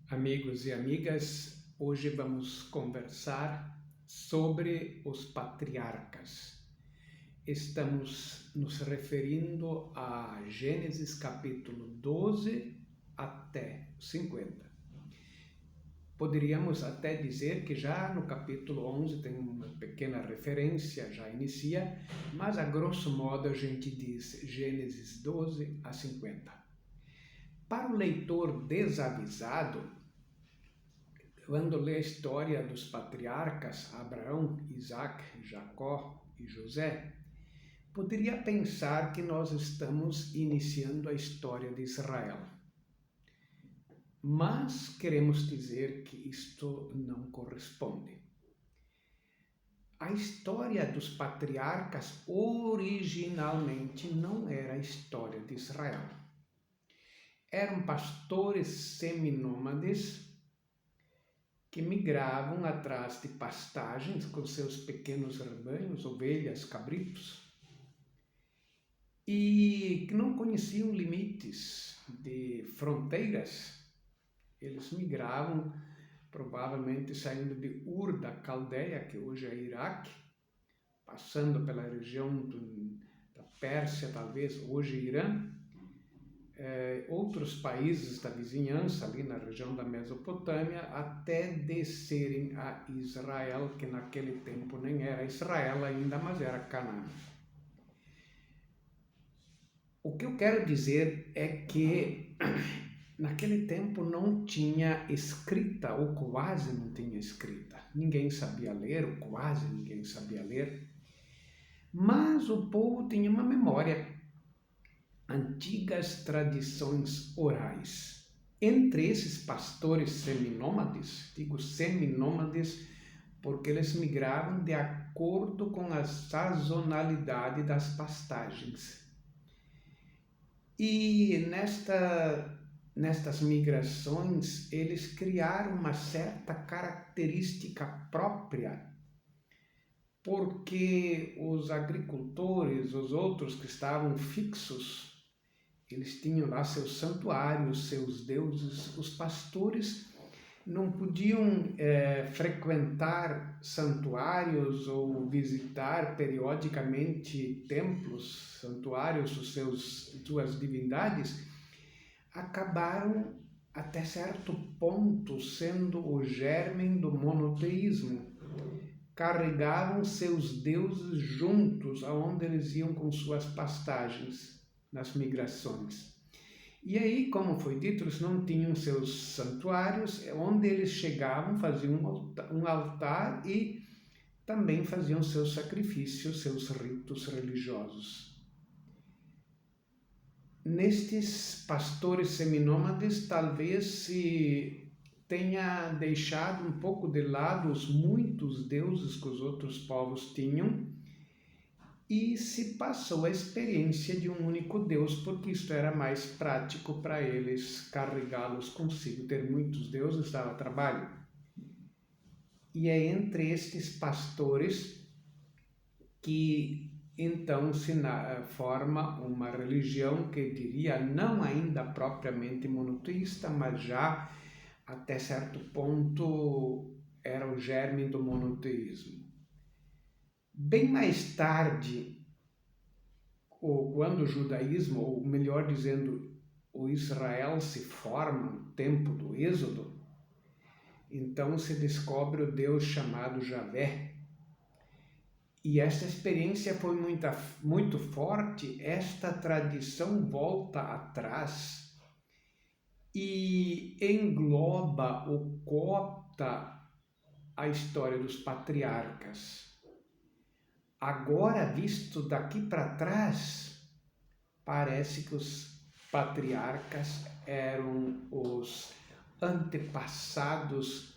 Amigos e amigas, hoje vamos conversar sobre os patriarcas. Estamos nos referindo a Gênesis capítulo 12 até 50. Poderíamos até dizer que já no capítulo 11 tem uma pequena referência, já inicia, mas a grosso modo a gente diz Gênesis 12 a 50. Para o leitor desavisado, quando lê a história dos patriarcas Abraão, Isaac, Jacó e José, poderia pensar que nós estamos iniciando a história de Israel. Mas queremos dizer que isto não corresponde. A história dos patriarcas originalmente não era a história de Israel. Eram pastores seminômades que migravam atrás de pastagens com seus pequenos rebanhos, ovelhas, cabritos, e que não conheciam limites de fronteiras. Eles migravam, provavelmente saindo de Ur da Caldeia, que hoje é Iraque, passando pela região da Pérsia, talvez hoje Irã, outros países da vizinhança, ali na região da Mesopotâmia, até descerem a Israel, que naquele tempo nem era Israel ainda, mas era Canaã. O que eu quero dizer é que naquele tempo não tinha escrita, ou quase não tinha escrita. Ninguém sabia ler, ou quase ninguém sabia ler. Mas o povo tinha uma memória, antigas tradições orais. Entre esses pastores seminômades, digo seminômades porque eles migravam de acordo com a sazonalidade das pastagens. E nestas migrações, eles criaram uma certa característica própria, porque os agricultores, os outros que estavam fixos, eles tinham lá seus santuários, seus deuses. Os pastores não podiam frequentar santuários ou visitar periodicamente templos, santuários, suas divindades. Acabaram até certo ponto sendo o germe do monoteísmo. Carregavam seus deuses juntos aonde eles iam com suas pastagens nas migrações. E aí, como foi dito, eles não tinham seus santuários, onde eles chegavam, faziam um altar e também faziam seus sacrifícios, seus ritos religiosos. Nestes pastores seminômades, talvez se tenha deixado um pouco de lado os muitos deuses que os outros povos tinham e se passou a experiência de um único Deus, porque isto era mais prático para eles carregá-los consigo. Ter muitos deuses dava trabalho. E é entre estes pastores que então se forma uma religião que diria não ainda propriamente monoteísta, mas já até certo ponto era o germe do monoteísmo. Bem mais tarde, ou quando o judaísmo, ou melhor dizendo, o Israel se forma no tempo do Êxodo, então se descobre o Deus chamado Javé. E esta experiência foi muito forte, esta tradição volta atrás e engloba ou coopta a história dos patriarcas. Agora, visto daqui para trás, parece que os patriarcas eram os antepassados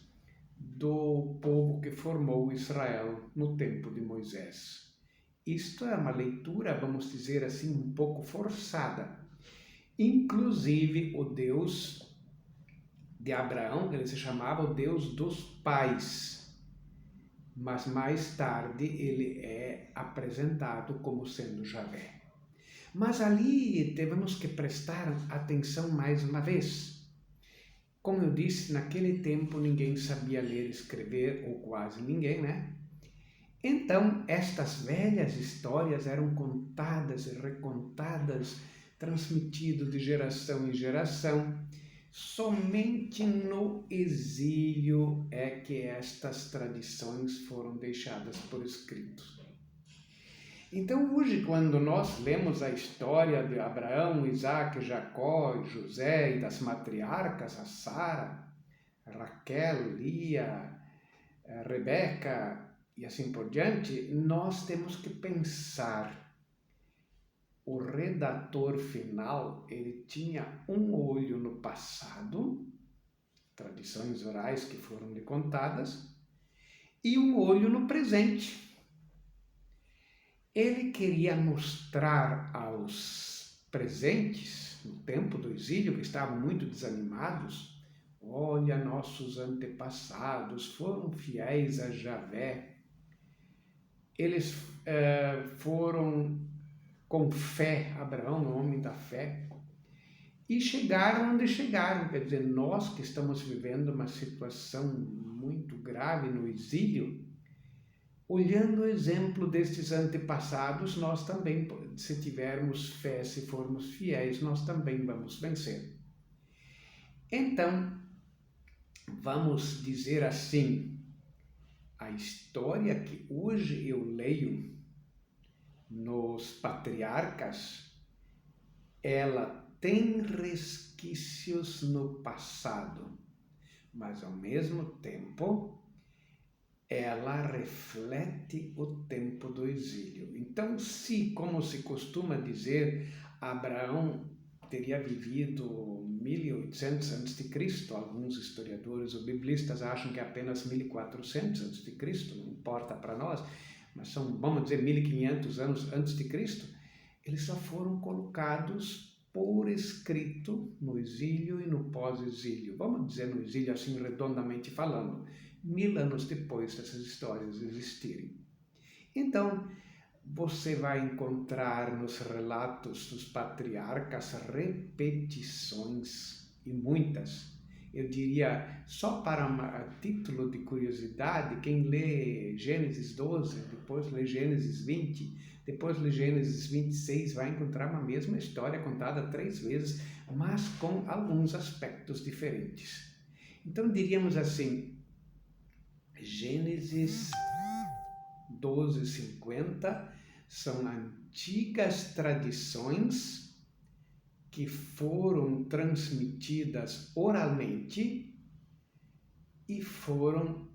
do povo que formou Israel no tempo de Moisés. Isto é uma leitura, vamos dizer assim, um pouco forçada. Inclusive, o Deus de Abraão, ele se chamava o Deus dos pais, mas mais tarde ele é apresentado como sendo Javé. Mas ali temos que prestar atenção mais uma vez. Como eu disse, naquele tempo ninguém sabia ler e escrever, ou quase ninguém, né? Então, estas velhas histórias eram contadas e recontadas, transmitidas de geração em geração. Somente no exílio é que estas tradições foram deixadas por escrito. Então, hoje, quando nós lemos a história de Abraão, Isaac, Jacó, José e das matriarcas, a Sara, Raquel, Lia, Rebeca e assim por diante, nós temos que pensar. O redator final, ele tinha um olho no passado, tradições orais que foram lhe contadas, e um olho no presente. Ele queria mostrar aos presentes, no tempo do exílio, que estavam muito desanimados, olha, nossos antepassados foram fiéis a Javé. Eles foram com fé, Abraão, o homem da fé, e chegaram onde chegaram. Quer dizer, nós que estamos vivendo uma situação muito grave no exílio, olhando o exemplo destes antepassados, nós também, se tivermos fé, se formos fiéis, nós também vamos vencer. Então, vamos dizer assim, a história que hoje eu leio nos patriarcas, ela tem resquícios no passado, mas ao mesmo tempo ela reflete o tempo do exílio. Então, se, como se costuma dizer, Abraão teria vivido 1800 a.C., alguns historiadores ou biblistas acham que é apenas 1400 a.C., não importa para nós, mas são, vamos dizer, 1500 anos antes de Cristo, eles só foram colocados por escrito no exílio e no pós-exílio. Vamos dizer no exílio assim, redondamente falando, 1000 anos depois dessas histórias existirem. Então, você vai encontrar nos relatos dos patriarcas repetições, e muitas. Eu diria, só para título de curiosidade, quem lê Gênesis 12, depois lê Gênesis 20, depois lê Gênesis 26, vai encontrar uma mesma história contada 3 vezes, mas com alguns aspectos diferentes. Então, diríamos assim, Gênesis 12:50 são antigas tradições que foram transmitidas oralmente e foram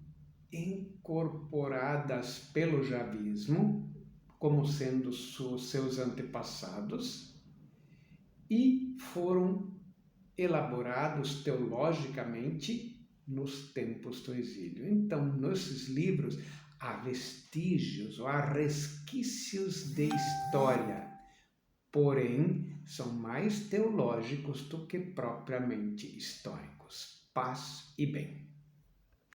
incorporadas pelo javismo como sendo seus antepassados e foram elaborados teologicamente nos tempos do exílio. Então, nesses livros há vestígios ou há resquícios de história, porém são mais teológicos do que propriamente históricos. Paz e bem.